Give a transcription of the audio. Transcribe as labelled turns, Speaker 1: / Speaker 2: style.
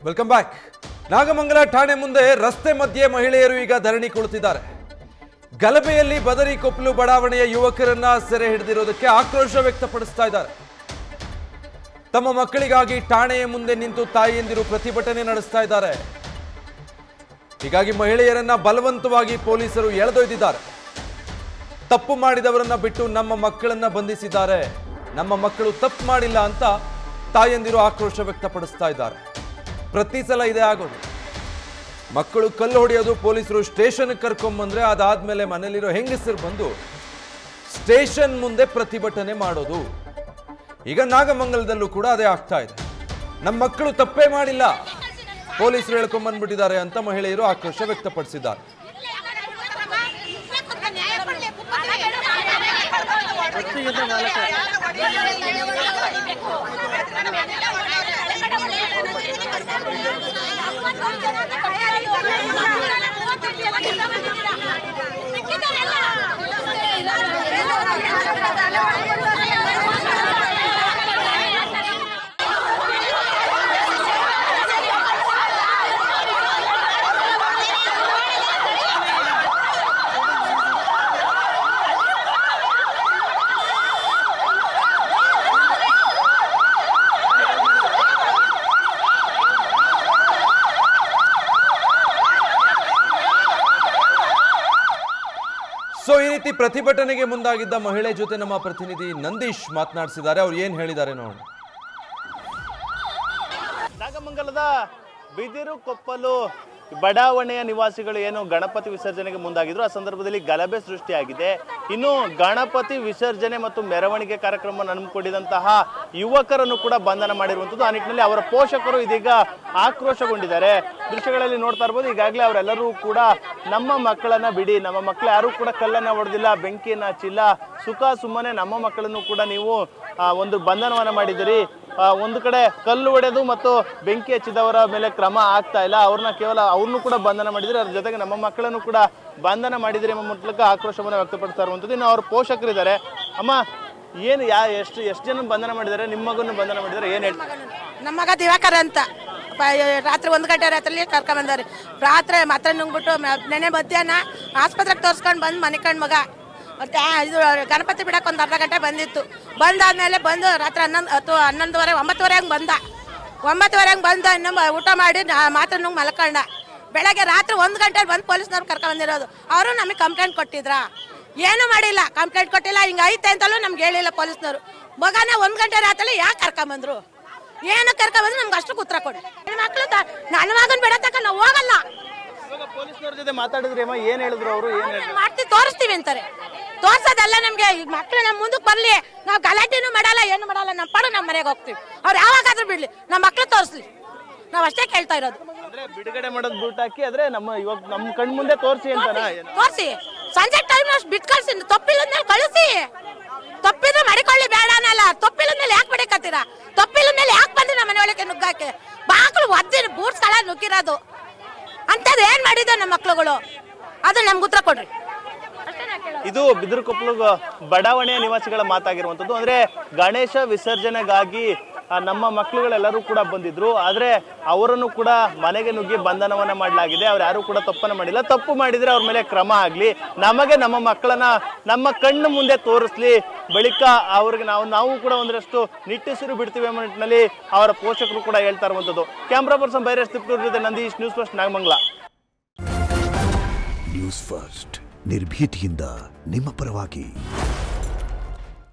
Speaker 1: Welcome back. Nagamangala ಠಾಣೆ ಮುಂದೆ ರಸ್ತೆ ಮಧ್ಯೆ ಮಹಿಳೆಯರು ಈಗ ಧರಣಿ ಕುಳಿತಿದ್ದಾರೆ. ಗಲಭೆಯಲ್ಲಿ ಬದರಿಕೊಪ್ಪಲು ಬಡಾವಣೆಯ ಯುವಕರನ್ನ ಸೆರೆ ಹಿಡಿದಿರೋದಕ್ಕೆ ಆಕ್ರೋಶ ವ್ಯಕ್ತಪಡಿಸ್ತಾ ಇದ್ದಾರೆ. ತಮ್ಮ ಮಕ್ಕಳಿಗಾಗಿ ಠಾಣೆಯ ಮುಂದೆ ನಿಂತು ತಾಯಿಯಂದಿರು ಪ್ರತಿಭಟನೆ ನಡೆಸ್ತಾ ಇದ್ದಾರೆ. ಹೀಗಾಗಿ ಮಹಿಳೆಯರನ್ನ ಬಲವಂತವಾಗಿ ಪೊಲೀಸರು ಎಳೆದೊಯ್ದಿದ್ದಾರೆ. ತಪ್ಪು ಮಾಡಿದವರನ್ನ ಬಿಟ್ಟು ನಮ್ಮ ಮಕ್ಕಳನ್ನ ಬಂಧಿಸಿದ್ದಾರೆ. ನಮ್ಮ ಮಕ್ಕಳು ತಪ್ಪು ಮಾಡಿಲ್ಲ ಅಂತ ತಾಯಂದಿರು ಆಕ್ರೋಶ ವ್ಯಕ್ತಪಡಿಸ್ತಾ ಇದ್ದಾರೆ. ಪ್ರತಿ ಸಲ ಇದೇ ಆಗೋದು. ಮಕ್ಕಳು ಕಲ್ಲು ಹೊಡೆಯೋದು, ಪೊಲೀಸರು ಸ್ಟೇಷನ್ಗೆ ಕರ್ಕೊಂಡ್ಬಂದ್ರೆ ಅದಾದ್ಮೇಲೆ ಮನೇಲಿರೋ ಹೆಂಗಸರು ಬಂದು ಸ್ಟೇಷನ್ ಮುಂದೆ ಪ್ರತಿಭಟನೆ ಮಾಡೋದು. ಈಗ ನಾಗಮಂಗಲದಲ್ಲೂ ಕೂಡ ಅದೇ ಆಗ್ತಾ ಇದೆ. ನಮ್ಮ ಮಕ್ಕಳು ತಪ್ಪೇ ಮಾಡಿಲ್ಲ, ಪೊಲೀಸರು ಹೇಳ್ಕೊಂಡ್ಬಂದ್ಬಿಟ್ಟಿದ್ದಾರೆ ಅಂತ ಮಹಿಳೆಯರು ಆಕ್ರೋಶ ವ್ಯಕ್ತಪಡಿಸಿದ್ದಾರೆ. ಸೊ ಈ ರೀತಿ ಪ್ರತಿಭಟನೆಗೆ ಮುಂದಾಗಿದ್ದ ಮಹಿಳೆ ಜೊತೆ ನಮ್ಮ ಪ್ರತಿನಿಧಿ ನಂದೀಶ್ ಮಾತನಾಡಿಸಿದ್ದಾರೆ. ಅವ್ರು ಏನ್ ಹೇಳಿದ್ದಾರೆ ನೋಡೋಣ.
Speaker 2: ನಾಗಮಂಗಲದ ಬಿದಿರುಕೊಪ್ಪಲು ಬಡಾವಣೆಯ ನಿವಾಸಿಗಳು ಏನು ಗಣಪತಿ ವಿಸರ್ಜನೆಗೆ ಮುಂದಾಗಿದ್ರು, ಆ ಸಂದರ್ಭದಲ್ಲಿ ಗಲಭೆ ಸೃಷ್ಟಿಯಾಗಿದೆ. ಇನ್ನು ಗಣಪತಿ ವಿಸರ್ಜನೆ ಮತ್ತು ಮೆರವಣಿಗೆ ಕಾರ್ಯಕ್ರಮ ಹಮ್ಮಿಕೊಂಡಿದ್ದಂತಹ ಯುವಕರನ್ನು ಕೂಡ ಬಂಧನ ಮಾಡಿರುವಂಥದ್ದು. ಆ ನಿಟ್ಟಿನಲ್ಲಿ ಅವರ ಪೋಷಕರು ಇದೀಗ ಆಕ್ರೋಶಗೊಂಡಿದ್ದಾರೆ. ದೃಶ್ಯಗಳಲ್ಲಿ ನೋಡ್ತಾ ಇರ್ಬೋದು. ಈಗಾಗಲೇ ಅವರೆಲ್ಲರೂ ಕೂಡ ನಮ್ಮ ಮಕ್ಕಳನ್ನ ಬಿಡಿ, ನಮ್ಮ ಮಕ್ಕಳು ಯಾರು ಕೂಡ ಕಲ್ಲನ್ನ ಹೊಡೆದಿಲ್ಲ, ಬೆಂಕಿಯನ್ನ ಹಚ್ಚಿಲ್ಲ, ಸುಖ ಸುಮ್ಮನೆ ನಮ್ಮ ಮಕ್ಕಳನ್ನು ಕೂಡ ನೀವು ಒಂದು ಬಂಧನವನ್ನ ಮಾಡಿದಿರಿ. ಒಂದು ಕಡೆ ಕಲ್ಲು ಹೊಡೆದು ಮತ್ತು ಬೆಂಕಿ ಹಚ್ಚಿದವರ ಮೇಲೆ ಕ್ರಮ ಆಗ್ತಾ ಇಲ್ಲ, ಅವ್ರನ್ನೂ ಕೂಡ ಬಂಧನ ಮಾಡಿದ್ರೆ, ಅದ್ರ ಜೊತೆಗೆ ನಮ್ಮ ಮಕ್ಕಳನ್ನು ಕೂಡ ಬಂಧನ ಮಾಡಿದ್ರೆ ಎಂಬ ಮೂಲಕ ಆಕ್ರೋಶವನ್ನು ವ್ಯಕ್ತಪಡಿಸ್ತಾ ಇರುವಂಥದ್ದು. ಇನ್ನು ಅವ್ರ ಪೋಷಕರಿದ್ದಾರೆ. ಅಮ್ಮ, ಏನು ಎಷ್ಟು ಜನ ಬಂಧನ ಮಾಡಿದ್ದಾರೆ? ನಿಮ್ಮ ಮಗನ್ನು ಬಂಧನ ಮಾಡಿದ್ದಾರೆ, ಏನು ಹೇಳ್ತಾರೆ?
Speaker 3: ನಮ್ಮ ಮಗ ದಿವಾಕರ್ ಅಂತ ರಾತ್ರಿ 1 ಗಂಟೆ ರಾತ್ರಿ ಕರ್ಕೊಂಡ್ ಬಂದವ್ರಿ. ರಾತ್ರಿ ಮಾತ್ರ ನುಂಗ್ಬಿಟ್ಟು ನೆನೆ ಮಧ್ಯಾಹ್ನ ಆಸ್ಪತ್ರೆಗೆ ತೋರಿಸ್ಕೊಂಡು ಬಂದು ಮನೆ ಕಂಡು ಮಗ ಮತ್ತೆ ಇದು ಗಣಪತಿ ಬಿಡಕ್ಕೆ ಒಂದು ಅರ್ಧ ಗಂಟೆ ಬಂದಿತ್ತು. ಬಂದಾದ್ಮೇಲೆ ಬಂದು ರಾತ್ರಿ 11:30 9:30 ಹಂಗೆ ಬಂದ. 9:30 ಹಂಗೆ ಬಂದ. ಇನ್ನೊಂದು ಊಟ ಮಾಡಿ ಮಾತ್ರ ನುಂಗ್ ಮಲ್ಕೊಂಡ. ಬೆಳಗ್ಗೆ ರಾತ್ರಿ 1 ಗಂಟೆಲಿ ಬಂದು ಪೊಲೀಸ್ನವ್ರು ಕರ್ಕೊಂಡು ಬಂದಿರೋದು. ಅವರು ನಮಗೆ ಕಂಪ್ಲೇಂಟ್ ಕೊಟ್ಟಿದ್ರ? ಏನು ಮಾಡಿಲ್ಲ, ಕಂಪ್ಲೇಂಟ್ ಕೊಟ್ಟಿಲ್ಲ. ಹಿಂಗೆ ಐತೆ ಅಂತಲೂ ನಮ್ಗೆ ಹೇಳಿಲ್ಲ ಪೊಲೀಸ್ನವರು. ಮಗನ 1 ಗಂಟೆ ರಾತ್ರಿ ಯಾಕೆ ಕರ್ಕೊಂಬಂದ್ರು? ಏನು ಕರ್ಕೊಂಬಂದ್ರು ನಮ್ಗೆ ಅಷ್ಟು ಉತ್ತರ ಕೊಡಿ. ಮಕ್ಕಳು ನನ್ನ ಮಗನ ಬಿಡತಕ್ಕ ನಾವು ಹೋಗಲ್ಲ.
Speaker 2: ಪೊಲೀಸ್ನವ್ರ ಜೊತೆ ಮಾತಾಡಿದ್ರಿ ಅಮ್ಮ, ಏನ್ ಹೇಳಿದ್ರು ಅವರು?
Speaker 3: ಮಾಡ್ತೀವಿ, ತೋರಿಸ್ತೀವಿ ಅಂತಾರೆ. ತೋರ್ಸೋದಲ್ಲ ನಮ್ಗೆ. ಈಗ ಮಕ್ಳು ನಮ್ಮ ಮುಂದಕ್ಕೆ ಬರ್ಲಿ, ನಾವು ಗಲಾಟೆನೂ ಮಾಡಲ್ಲ, ಏನು ಮಾಡಲ್ಲ, ನಮ್ಮ ಪಾಡು ನಮ್ಮ ಮನೆಗೆ ಹೋಗ್ತೀವಿ. ಅವ್ರು ಯಾವಾಗಾದ್ರೂ ಬಿಡ್ಲಿ, ನಮ್ಮ ಮಕ್ಳು ತೋರಿಸ್ಲಿ, ನಾವ್ ಅಷ್ಟೇ ಕೇಳ್ತಾ ಇರೋದು.
Speaker 2: ಬಿಡುಗಡೆ ಮಾಡೋದು ಬಿಟ್ಟು ಹಾಕಿ, ಆದ್ರೆ ಇವಾಗ ನಮ್ಮ ಕಣ್ ಮುಂದೆ ತೋರಿಸಿ ಅಂತಾನ?
Speaker 3: ತೋರಿಸಿ, ಸಂಜೆ ಟೈಮ್ ಬಿಟ್ಟು ಕಳ್ಸಿ, ತಪ್ಪಿಲ್ಲದ್ಮೇಲೆ ಕಳಿಸಿ. ತಪ್ಪಿದ್ರೆ ಮಾಡಿಕೊಳ್ಳಿ, ಬೇಡ ಅನ್ನಲ್ಲ. ತಪ್ಪಿಲ್ಲದ್ಮೇಲೆ ಯಾಕೆ ಬಿಡಕತ್ತೀರಾ? ತಪ್ಪಿಲ್ಲದ್ಮೇಲೆ ಯಾಕೆ ಬಂದ್ರಿ ನಮ್ಮ ಮನೆ ಒಳಗೆ ನುಗ್ಗಾಕೆ? ಬಾಕ್ಲು ಒದ್ದಿನ ಬೂಟ್ಸ್ಗಳ ನುಗ್ಗಿರೋದು ಅಂತದ್ ಏನ್ ಮಾಡಿದ ನಮ್ಮ ಮಕ್ಳುಗಳು? ಅದು ನಮ್ಗೆ ಉತ್ತರ ಕೊಡ್ರಿ.
Speaker 2: ಇದು ಬಿದಿರುಕೊಪ್ಪಲು ಬಡಾವಣೆಯ ನಿವಾಸಿಗಳ ಮಾತಾಗಿರುವಂತದ್ದು. ಅಂದ್ರೆ ಗಣೇಶ ವಿಸರ್ಜನೆಗಾಗಿ ನಮ್ಮ ಮಕ್ಕಳುಗಳೆಲ್ಲರೂ ಕೂಡ ಬಂದಿದ್ರು, ಆದ್ರೆ ಅವರನ್ನು ಕೂಡ ಮನೆಗೆ ನುಗ್ಗಿ ಬಂಧನವನ್ನ ಮಾಡಲಾಗಿದೆ. ಅವ್ರು ಯಾರು ಕೂಡ ತಪ್ಪನ್ನ ಮಾಡಿಲ್ಲ. ತಪ್ಪು ಮಾಡಿದ್ರೆ ಅವ್ರ ಮೇಲೆ ಕ್ರಮ ಆಗ್ಲಿ, ನಮಗೆ ನಮ್ಮ ಮಕ್ಕಳನ್ನ ನಮ್ಮ ಕಣ್ಣು ಮುಂದೆ ತೋರಿಸ್ಲಿ, ಬಳಿಕ ಅವ್ರಿಗೆ ನಾವು ಕೂಡ ಒಂದಷ್ಟು ನಿಟ್ಟುಸಿರು ಬಿಡ್ತೀವಿ ಎಂಬ ನಿಟ್ಟಿನಲ್ಲಿ ಅವರ ಪೋಷಕರು ಕೂಡ ಹೇಳ್ತಾ ಇರುವಂತದ್ದು. ಕ್ಯಾಮ್ರಾ ಪರ್ಸನ್ ಬೈರೇಶ್ ತಿಪ್ಟೂರ್ ಜೊತೆ Nandish, news first, Nagamangala.
Speaker 4: News first ನಿರ್ಭೀತಿಯಿಂದ ನಿಮ್ಮ ಪರವಾಗಿ.